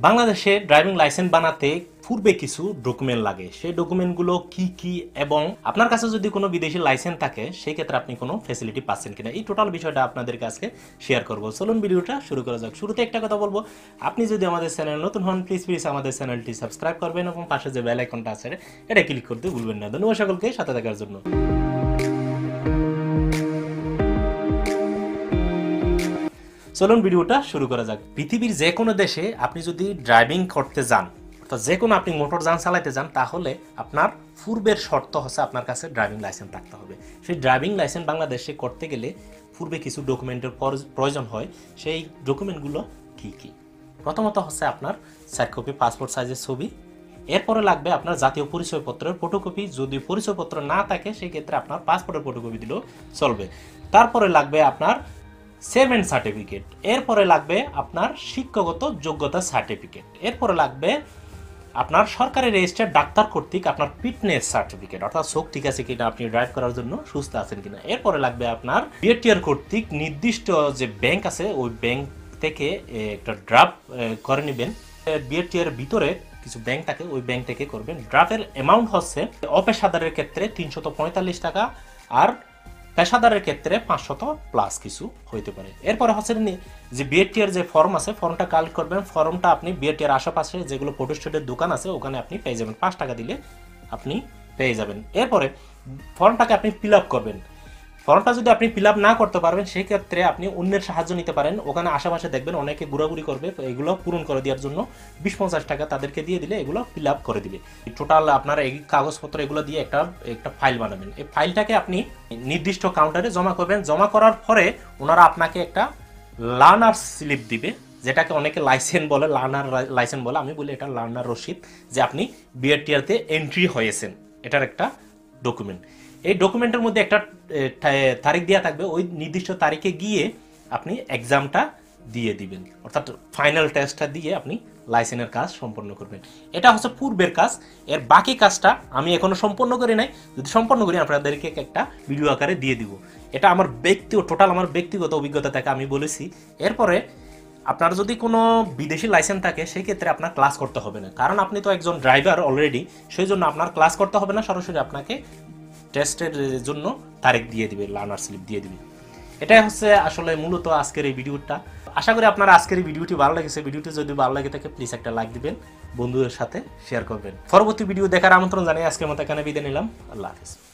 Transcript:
বাংলাদেশে driving licence বানাতে পূর্বে কিছু ডকুমেন্ট লাগে। সেই ডকুমেন্টগুলো কি কি এবং আপনার কাছে যদি কোনো বিদেশি লাইসেন্স থাকে সেই ক্ষেত্রে আপনি কোনো ফ্যাসিলিটি পাচ্ছেন কিনা, এই টোটাল বিষয়টা আপনাদের কাছে শেয়ার করব। চলুন ভিডিওটা শুরু করা যাক। শুরুতে একটা কথা বলবো, আপনি যদি আমাদের চ্যানেল নতুন হন প্লিজ আমাদের চ্যানেলটি সাবস্ক্রাইব করবেন এবং পাশে যে বেল আইকনটা আছে এটা ক্লিক করতে ভুলবেন না। ধন্যবাদ সকলকে সাথে থাকার জন্য। চলুন ভিডিওটা শুরু করা যাক। পৃথিবীর যে কোনো দেশে আপনি যদি ড্রাইভিং করতে যান, অর্থাৎ যে কোনো আপনি মোটর যান চালাতে যান, তাহলে আপনার পূর্বের শর্ত হচ্ছে আপনার কাছে ড্রাইভিং লাইসেন্স থাকতে হবে। সেই ড্রাইভিং লাইসেন্স বাংলাদেশে করতে গেলে পূর্বে কিছু ডকুমেন্টের প্রয়োজন হয়। সেই ডকুমেন্টগুলো কি কি? প্রথমত হচ্ছে আপনার 4 কপি পাসপোর্ট সাইজের ছবি, এরপরে লাগবে আপনার জাতীয় পরিচয়পত্রের ফটোকপি। যদি পরিচয়পত্র না থাকে সেই ক্ষেত্রে আপনার পাসপোর্টের ফটোকপি দিলেও চলবে। তারপরে লাগবে আপনার সেভেন সার্টিফিকেট, এরপরে লাগবে আপনার শিক্ষাগত যোগ্যতা সার্টিফিকেট, এরপরে লাগবে আপনার সরকারি রেজিস্টার্ড ডাক্তার কর্তৃক আপনার ফিটনেস সার্টিফিকেট, অর্থাৎ চোখ ঠিক আছে কিনা, আপনি ড্রাইভ করার জন্য সুস্থ আছেন কিনা। এরপরে লাগবে আপনার বিএটিআর কর্তৃক নির্দিষ্ট যে ব্যাংক আছে ওই ব্যাংক থেকে একটা ড্রাফট করে নেবেন। বিএটিআর ভিতরে কিছু ব্যাংক থাকে, ওই ব্যাংক থেকে করবেন। ড্রাফের অ্যামাউন্ট হচ্ছে অপেশাদারের ক্ষেত্রে 345 টাকা, আর পেশাদারের ক্ষেত্রে 500 প্লাস কিছু হইতে পারে। এরপরে হচ্ছে যে বিএটিআর যে ফর্ম আছে, ফর্মটা কালেক্ট করবেন। ফর্মটা আপনি বিএটিআর আশেপাশে যেগুলো ফটোস্টেটের দোকান আছে ওখানে আপনি পেয়ে যাবেন, 5 টাকা দিলে আপনি পেয়ে যাবেন। এরপরে ফর্মটাকে আপনি ফিল আপ করবেন। ফর্মটা যদি আপনি ফিল আপ না করতে পারবেন সেই ক্ষেত্রে আপনি অন্যের সাহায্য নিতে পারেন। ওখানে আশেপাশে দেখবেন অনেকে ঘোরাঘুরি করবে, এগুলো পূরণ করে দেওয়ার জন্য 20-50 টাকা তাদেরকে দিয়ে দিলে এগুলো ফিল আপ করে দিবে। টোটাল আপনার এই কাগজপত্র এগুলো দিয়ে একটা ফাইল বানাবেন। এই ফাইলটাকে আপনি নির্দিষ্ট কাউন্টারে জমা করবেন। জমা করার পরে ওনারা আপনাকে একটা লার্নার স্লিপ দিবে, যেটাকে অনেকে লাইসেন্স বলে, লার্নার লাইসেন্স বলে, আমি বলি এটা লার্নার রসিদ, যে আপনি বিআরটিআরতে এন্ট্রি হয়েছেন, এটার একটা ডকুমেন্ট। এই ডকুমেন্টের মধ্যে একটা তারিখ দেওয়া থাকবে, ওই নির্দিষ্ট তারিখে গিয়ে আপনি এক্সামটা দিয়ে দিবেন, অর্থাৎ ফাইনাল টেস্টটা দিয়ে আপনি লাইসেন্সের কাজ সম্পন্ন করবেন। এটা হচ্ছে পূর্বের কাজ। এর বাকি কাজটা আমি এখনো সম্পন্ন করি নাই, যদি সম্পন্ন করি আপনাদেরকে একটা ভিডিও আকারে দিয়ে দিব। এটা আমার টোটাল আমার ব্যক্তিগত অভিজ্ঞতা থেকে আমি বলেছি। এরপরে আপনার যদি কোনো বিদেশি লাইসেন্স থাকে সেই ক্ষেত্রে আপনার ক্লাস করতে হবে না, কারণ আপনি তো একজন ড্রাইভার অলরেডি, সেই জন্য আপনার ক্লাস করতে হবে না, সরাসরি আপনাকে টেস্টের জন্য তারিখ দিয়ে দিবে, লার্নার স্লিপ দিয়ে দিবে। এটাই হচ্ছে আসলে মূলত আজকের এই ভিডিওটা। আশা করি আপনার আজকের এই ভিডিওটি ভালো লেগেছে। ভিডিওটি যদি ভালো লাগে থাকে প্লিজ একটা লাইক দিবেন, বন্ধুদের সাথে শেয়ার করবেন। পরবর্তী ভিডিও দেখার আমন্ত্রণ জানিয়ে আজকের মতো এখানে বিদায় নিলাম। আল্লাহ হাফেজ।